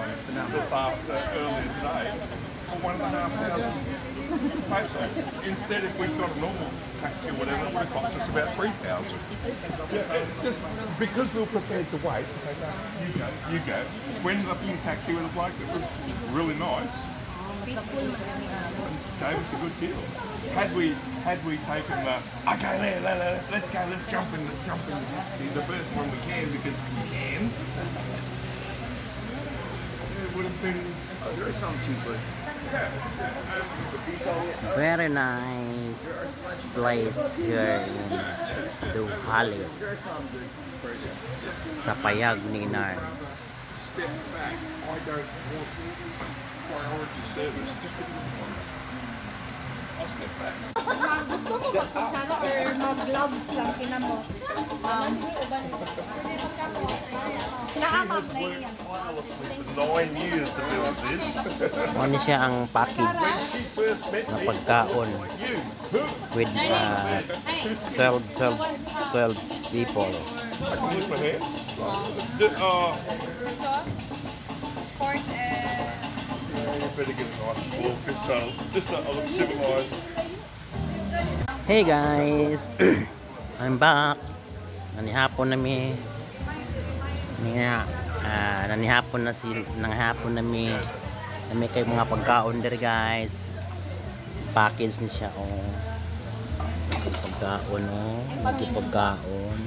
earlier today for 1,500 pesos. Instead, if we'd got a normal taxi or whatever, it would have cost us about 3,000. It's just because we were prepared to wait and say, no, you go. We ended up in a taxi with a bloke that was really nice and gave us a good deal. Had we taken the okay, let's go, let's jump in the taxi, the first one we can because we can. It would have been. There is some cheaper. Very nice place here in Duhali sa Payag ni Inar. Step back. I don't want priority service. Just give me one. I'll step back. Gusto mo magkutsara or mag-gloves lang kinamo? Naka-apply yan. 9 years to do this. Ano siya ang package na pagkaon with 12 people. I can use my hands. Pork and... You better get a nice fork just so I look civilized. Hey guys, I'm back. Nanihapon nami. Nanihapon nami. Nami kay mga pagkaon der guys. Package ni siya oh. Pagkaon oh, pagkaon.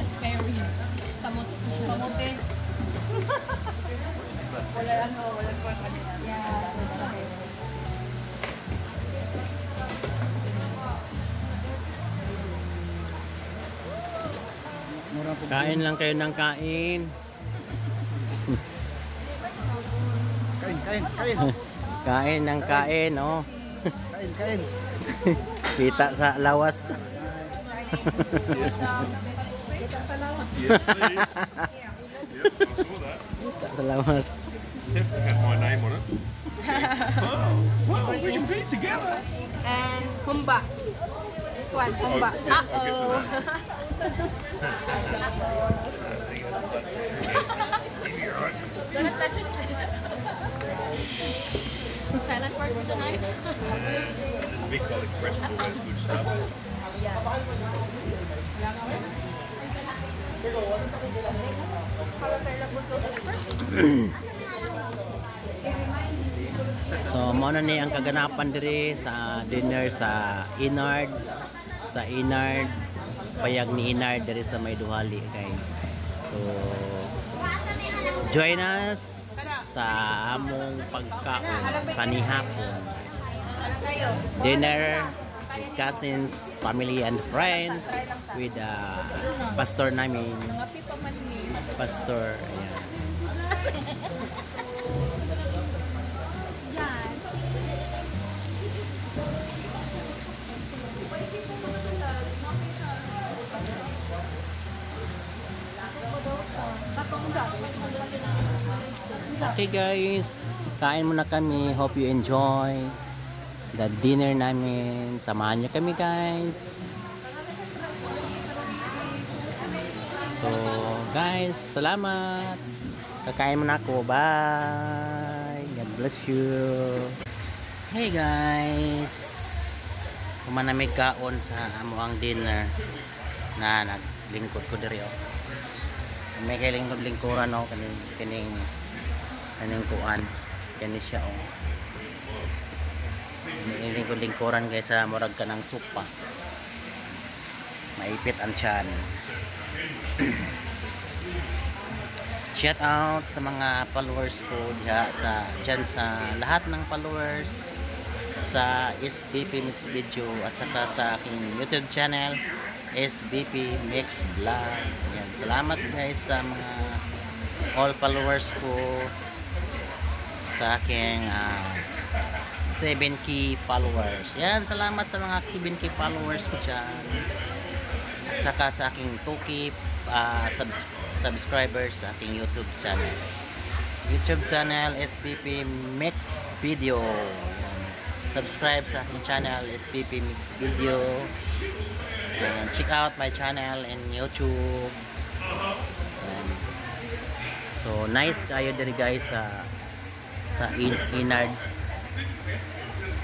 Asparagus. Kamote. Wala pork kanina. Yeah. Kain lang kayo ng kain. Kain ng kain, oh. Kain. Kita sa lawas. Yes. Kita sa lawas. Yes, please. Yep, I saw that. Kita sa lawas. Definitely had my name on it. Oh, well, we can be together. And humba. One, humba. Uh-oh. Silent word for tonight. Big Call Express with all that good stuff. So, mao na ni ang kaganapan diri sa dinner sa Inard. Sa Inard, Payag ni Inard diri sa May Duhali, guys. So, join us sa among pagkaon kanihapon. Dinner with cousins, family and friends with pastor namin. Pastor, ayan. Okay guys, kain muna kami. Hope you enjoy the dinner namin. Samahan niyo kami guys. So guys, salamat. Kakain muna ako. Bye. God bless you. Hey guys, kumanamig kaon sa amuang dinner na naglingkod ko diri oh. May kailing lingkuran oh, kaning kuan kani siya oh. May lingkuran guys sa murag ka ng supa. Maipit ang tiyan. Shout out sa mga followers ko dyan sa lahat ng followers sa SBP Mix Video at saka sa aking YouTube channel SBP Mix Vlog. Yan. Salamat guys sa mga all followers ko sa aking 7K followers. Yan, salamat sa mga 7K followers ko dyan. At saka sa aking 2K subscribers sa aking YouTube channel. YouTube channel SBP Mix Video. Yan. Subscribe sa aking channel SBP Mix Video. And check out my channel in YouTube. And So nice kayo diri guys sa Inards.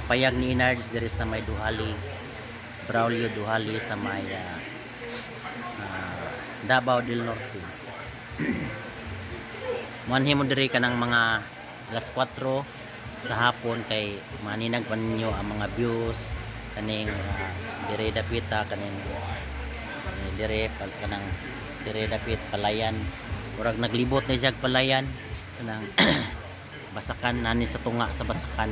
Payag ni Inards diri sa may Duhali. Braulio Duhali sa may Davao del Norte. Manhimo diri kanang mga alas 4 sa hapon kay maninag pa ninyo ang mga views kaning dire dapita kaning dire kanang dire dapit palayan. Murag naglibot na jag palayan kanang basakan nani sa tunga sa basakan.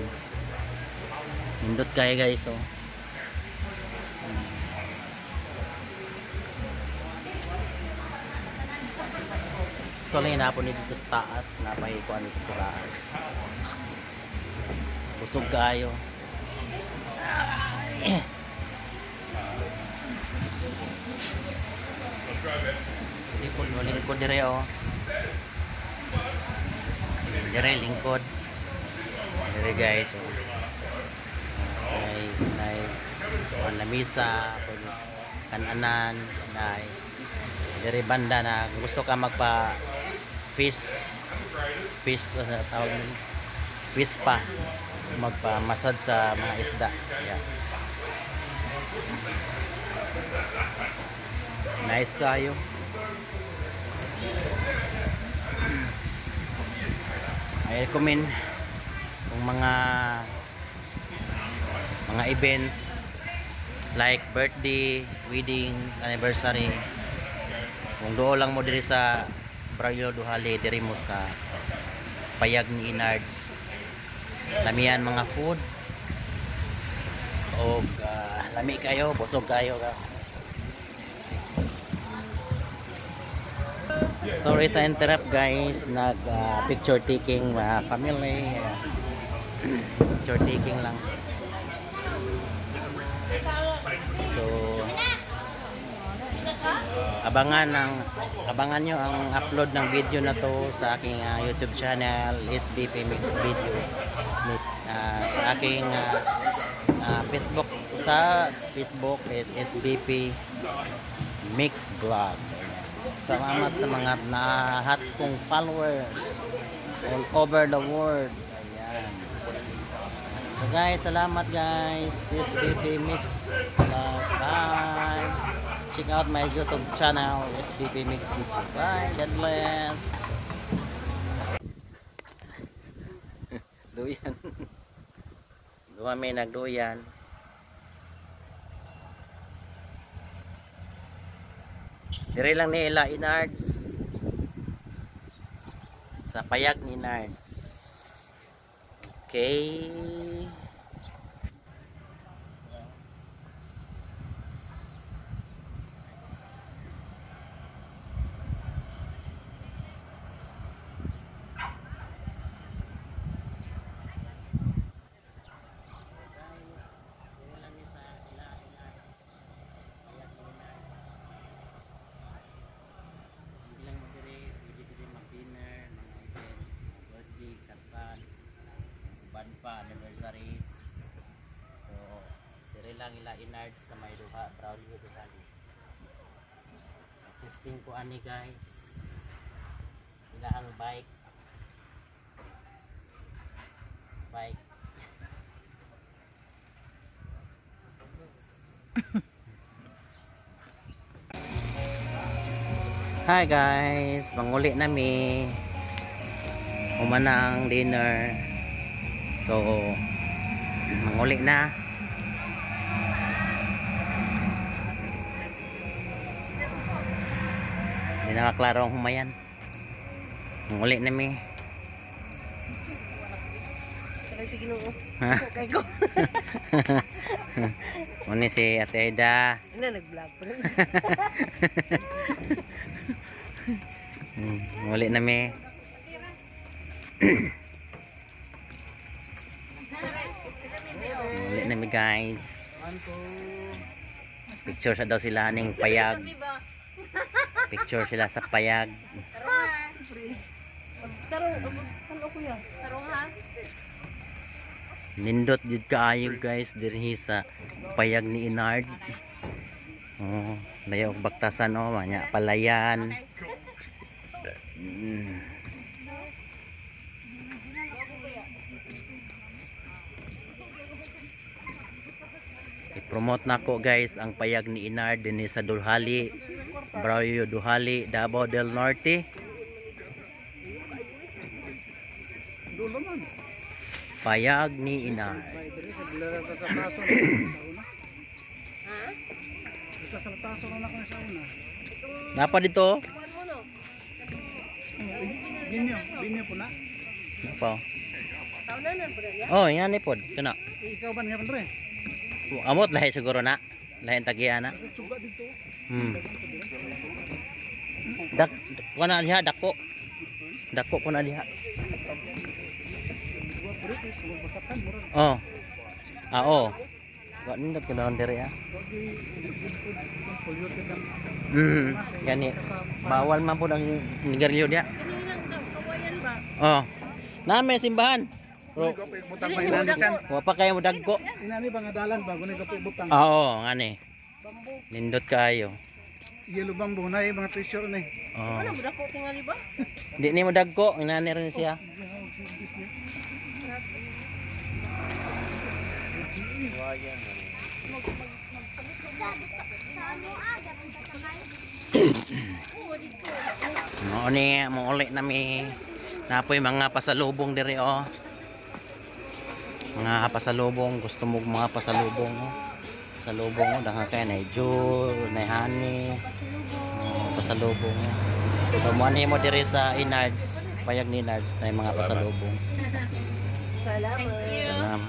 Nindot kay guys so. So lang na po dito sa taas, napahikuan dito sa taas. Busog kayo. Lingkod dire oh. Dire lingkod. Dire guys oh. Nay lamisa, kananan, nay dire banda na gusto ka magpa fish tawag nila fish pa magpa-massage sa mga isda. Yeah. Nice kayo. I recommend kung mga events like birthday, wedding, anniversary, kung doon lang mo diri sa Braulio Duhali, diri mo sa Payag ni Inards. Lamian mga food o lami kayo, busog kayo ka. Sorry sa interrupt guys, nag picture taking family. Picture taking lang. So abangan nyo ang upload ng video na to sa aking YouTube channel SBP Mix Video sa aking Facebook is SBP Mix Vlog. Salamat sa mga lahat kong followers all over the world. Ayan. So guys, salamat guys. SBP Mix Vlog. Bye. Check out my YouTube channel, SBP Mix Video. Bye, God bless. Duyan. Duha may nagduyan. Dire lang nila Inards. Sa Payag ni Inards. Okay. Anniversaries. So, dire lang ila Inards sa may Duha, Braulio Duhali. Testing ko ani guys. Ila ang bike. Hi guys, manguli nami. Umana ang dinner. So, manguli na. Hindi na maklaro ang humayan. Manguli na mi. Ha? Muni si Ate Aida. Ano, nag-vlog pa rin. Manguli na mi. Muli na mi guys. Picture sa daw sila ning Payag. Picture sila sa Payag. Nindot jud kaayo guys dirhi sa Payag ni Inard. Oh, layo baktasan oh, manya palayan. Promote na ko guys ang payag ni Inard din sa Dulhali, Barrio Duhali, Davao del Norte. Payag ni Inard. Napa dito? Binyo po na. Napa? Oh, yan ni pod. Kana. Ikaw ba nga pandre? Amot lahi siguro na. Lahi tagiana. Suga dito. Dak kana diha dako. Dako ko na diha. Oh. Oh. Wa nindot ka daw diri ah. Gani. Bawal man po ang nigarilyo diha. Oh. Name simbahan. Bro, Butang pa inani siyan. wa pa kayo mo dagko. Inani ba nga dalan ba gunay kape butang. Oo, ngani. Nindot kaayo. Yelo bang bunay mga treasure ni. Oh. Ano mo dako tingali ba? Di ni mo dagko, inani rin siya. Mao ni mo uli nami napoy mga pasalubong diri oh. Mga pasalubong, gusto mo mga pasalubong oh. Pasalubong oh, dahil kay na jewel, na honey. Pasalubong. So mo ani mo diri sa Inards, payag ni Inards na mga pasalubong. Salamat.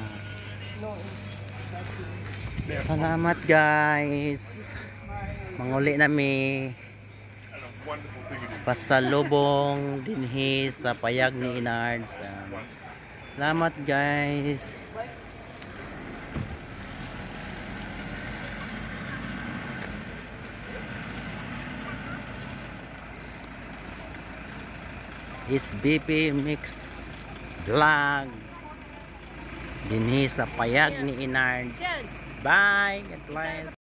Salamat guys. Manguli nami Wonderful thing it is. pasalubong dinhi sa payag ni Inards. Salamat guys. Is BP Mix Vlog dinhi sa payag ni Inards. Bye. God bless.